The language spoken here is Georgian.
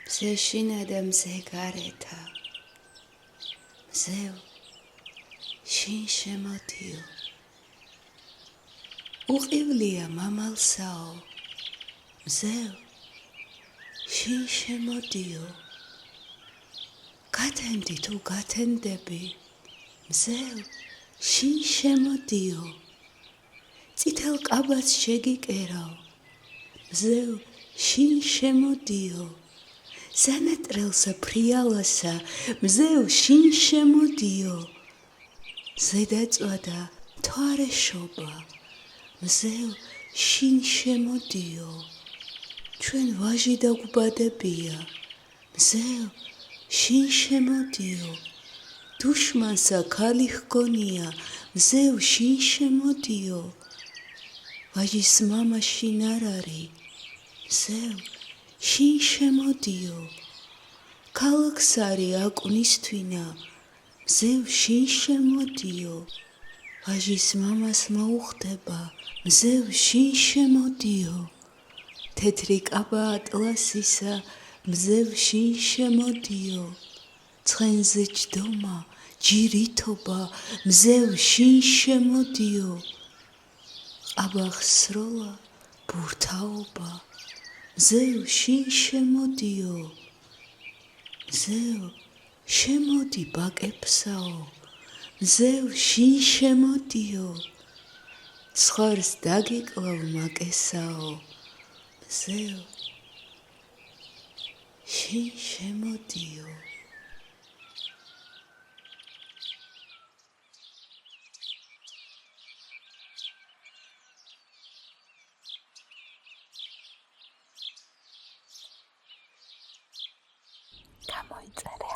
მზე შინა და მზე გარეთა მზევ შინ შემოდიო უყივლია მამალსაო მზევ შინ შემოდიო გათენდი თუ გათენდები მზევ შინ შემოდიო წითელ კაბას შეგიკერავ მზევ შინ შემოდიო სანატრელსა ფრიალასა მზევ შინ შემოდიო ზედაწვადა თვარეშობა მზევ შინ შემოდიო ჩვენ ვაჟი დაგუბადებია მზევ შინ შემოდიო დუშმანსა ქალი ჰგონია მზევ შინ შემოდიო ვაჟის მამა შინ არ არის მზევ შინ შემოდიო ქალაქს არის აკუნის თვინა მზევ შინ შემოდიო ვაჟის მამას მოუხდება მზევ შინ შემოდიო თეთრი კაბა ატლასისა მზევ შინ შემოდიო ცხენზე ჯდომა ჯირითობა მზევ შინ შემოდიო აბახსროლა ბურთაობა მზევ შინ შემოდიო მზევ შემოდი ბაკეფსაო მზევ შინ შემოდიო ცხარს დაგიკლავ მაკესაო მზევ შინ შემოდიო გამოიწერე